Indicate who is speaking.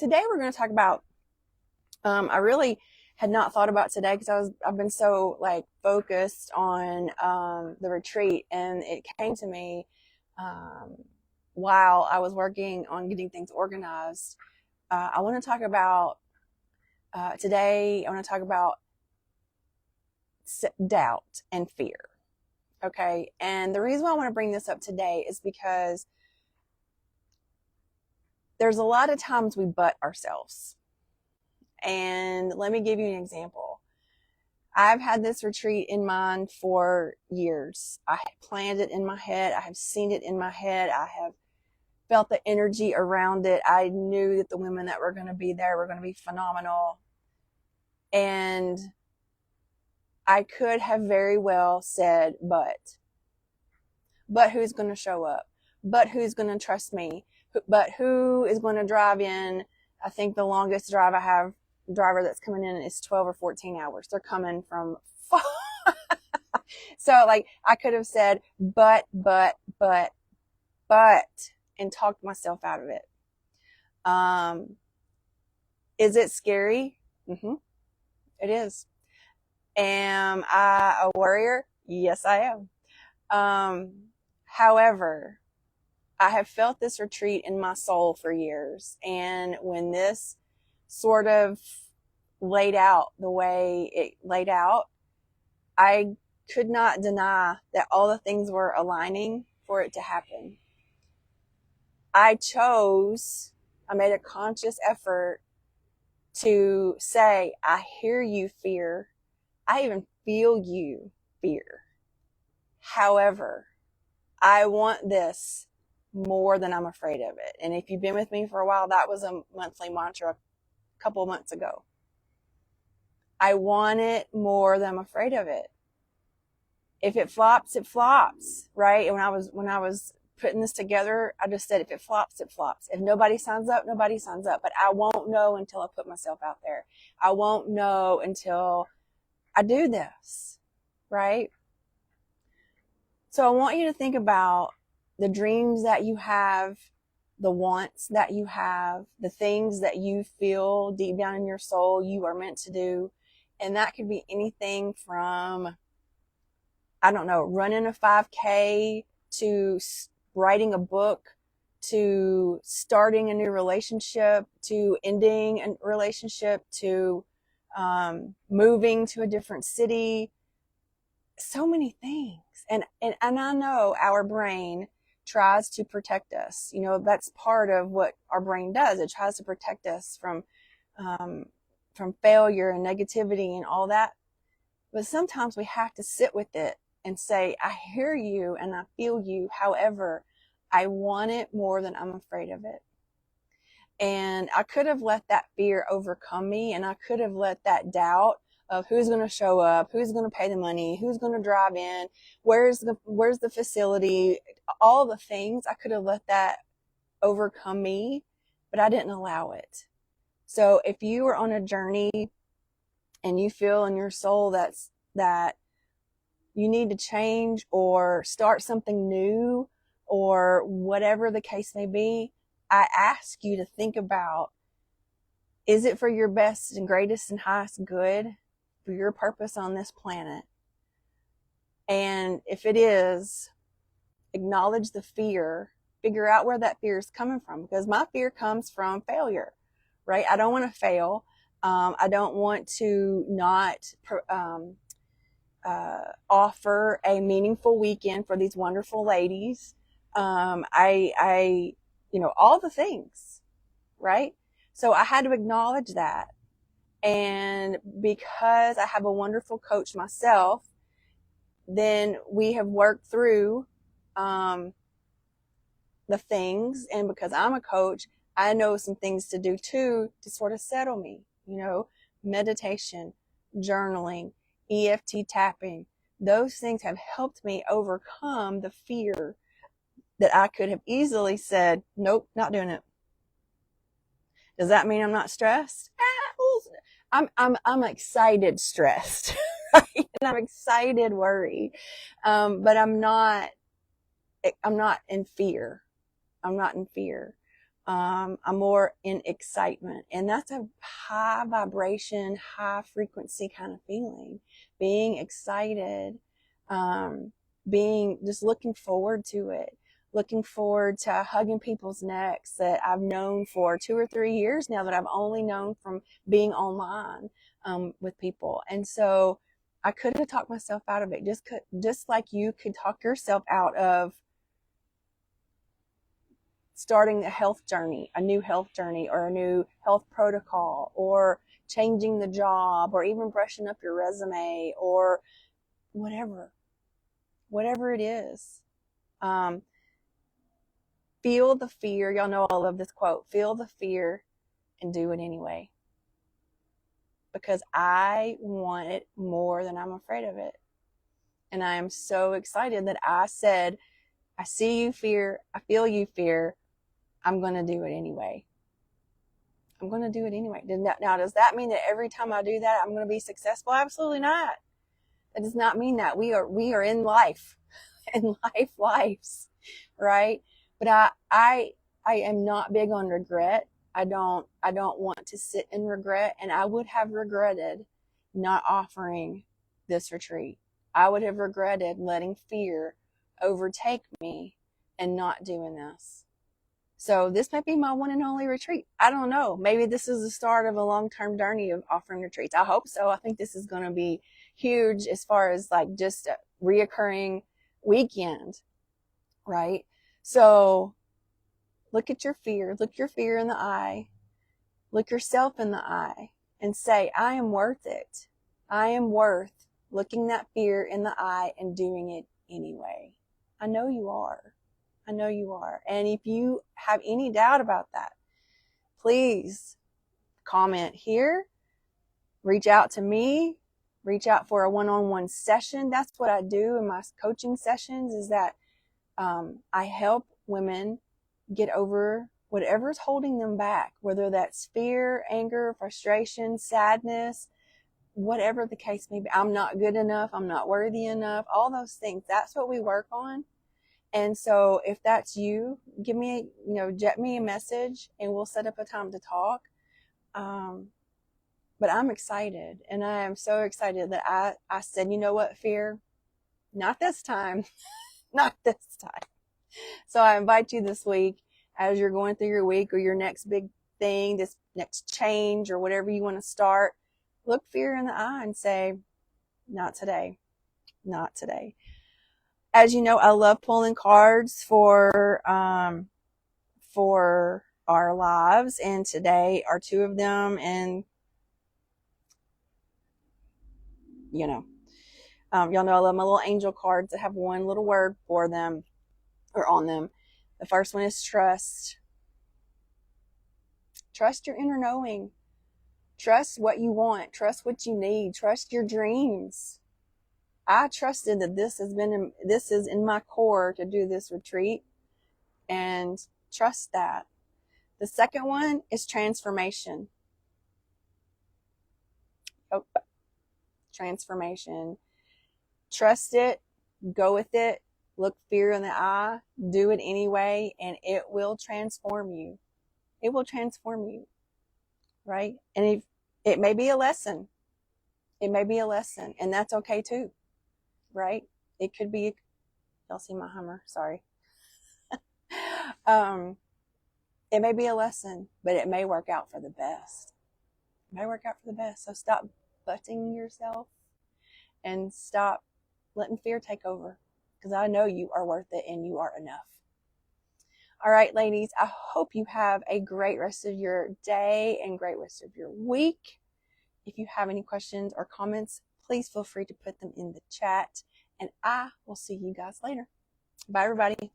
Speaker 1: today we're going to talk about, I really had not thought about today because I've been so like focused on, the retreat, and it came to me, while I was working on getting things organized. I want to talk about, today, I want to talk about doubt and fear. Okay. And the reason why I want to bring this up today is because there's a lot of times we butt ourselves. And let me give you an example. I've had this retreat in mind for years. I have planned it in my head. I have seen it in my head. I have felt the energy around it. I knew that the women that were going to be there were going to be phenomenal. And I could have very well said, but who's going to show up? But who's going to trust me? But who is going to drive in? I think the longest driver that's coming in is 12 or 14 hours. They're coming from far. So like I could have said, but, and talked myself out of it. Is it scary? Mm-hmm. It is. Am I a warrior? Yes, I am. However, I have felt this retreat in my soul for years. And when this sort of laid out the way it laid out, I could not deny that all the things were aligning for it to happen. I made a conscious effort to say, I hear you, fear. I even feel you, fear. However, I want this more than I'm afraid of it. And if you've been with me for a while, that was a monthly mantra a couple of months ago. I want it more than I'm afraid of it. If it flops, it flops, right? And when I was putting this together, I just said, if it flops, it flops. If nobody signs up, nobody signs up. But I won't know until I put myself out there. I won't know until I do this, right? So I want you to think about the dreams that you have, the wants that you have, the things that you feel deep down in your soul you are meant to do. And that could be anything from, I don't know, running a 5K to writing a book, to starting a new relationship, to ending a relationship, to moving to a different city. So many things. And I know our brain tries to protect us. You know, that's part of what our brain does. It tries to protect us from failure and negativity and all that. But sometimes we have to sit with it and say, I hear you and I feel you. However, I want it more than I'm afraid of it. And I could have let that fear overcome me, and I could have let that doubt of who's going to show up, who's going to pay the money, who's going to drive in, where's the facility, all the things. I could have let that overcome me, but I didn't allow it. So if you are on a journey and you feel in your soul that you need to change or start something new or whatever the case may be, I ask you to think about, is it for your best and greatest and highest good, for your purpose on this planet? And if it is, acknowledge the fear, figure out where that fear is coming from, because my fear comes from failure, right? I don't want to fail. I don't want to not offer a meaningful weekend for these wonderful ladies. All the things, right? So I had to acknowledge that. And because I have a wonderful coach myself, then we have worked through the things. And because I'm a coach, I know some things to do too to sort of settle me, meditation, journaling, EFT tapping. Those things have helped me overcome the fear that I could have easily said, nope, not doing it. Does that mean I'm not stressed? I'm excited stressed, right? And I'm excited worried. But I'm not in fear. I'm not in fear. I'm more in excitement. And that's a high vibration, high frequency kind of feeling. Being excited, being just looking forward to it, looking forward to hugging people's necks that I've known for 2 or 3 years now, that I've only known from being online with people. And so I could have talked myself out of it, just like you could talk yourself out of starting a health journey, a new health journey, or a new health protocol, or changing the job, or even brushing up your resume, or whatever it is. Feel the fear. Y'all know I love this quote. Feel the fear and do it anyway. Because I want it more than I'm afraid of it. And I am so excited that I said, I see you, fear. I feel you, fear. I'm going to do it anyway. I'm going to do it anyway. Now, does that mean that every time I do that, I'm going to be successful? Absolutely not. That does not mean that. We are in life, and lives, right? But I am not big on regret. I don't want to sit in regret, and I would have regretted not offering this retreat. I would have regretted letting fear overtake me and not doing this. So this might be my one and only retreat. I don't know. Maybe this is the start of a long-term journey of offering retreats. I hope so. I think this is going to be huge as far as like just a reoccurring weekend, right? So look at your fear. Look your fear in the eye. Look yourself in the eye and say, I am worth it. I am worth looking that fear in the eye and doing it anyway. I know you are. I know you are. And if you have any doubt about that, please comment here, reach out to me, reach out for a one-on-one session. That's what I do in my coaching sessions, is that I help women get over whatever's holding them back, whether that's fear, anger, frustration, sadness, whatever the case may be. I'm not good enough. I'm not worthy enough. All those things. That's what we work on. And so if that's you, jet me a message and we'll set up a time to talk. But I'm excited, and I am so excited that I said, you know what, fear? Not this time. Not this time. So I invite you this week, as you're going through your week or your next big thing, this next change or whatever you want to start, look fear in the eye and say, not today. Not today. As you know, I love pulling cards for our lives, and today are two of them. And y'all know I love my little angel cards that have one little word for them or on them. The first one is trust. Trust your inner knowing. Trust what you want. Trust what you need. Trust your dreams. I trusted that this is in my core to do this retreat, and trust that. The second one is transformation. Oh, transformation. Trust it, go with it, look fear in the eye, do it anyway, and it will transform you. It will transform you, right? And it may be a lesson. It may be a lesson, and that's okay too, right? It could be, y'all see my Hummer, sorry. It may be a lesson, but it may work out for the best. It may work out for the best. So stop butting yourself and stop letting fear take over, because I know you are worth it and you are enough. All right, ladies, I hope you have a great rest of your day and great rest of your week. If you have any questions or comments, please feel free to put them in the chat, and I will see you guys later. Bye, everybody.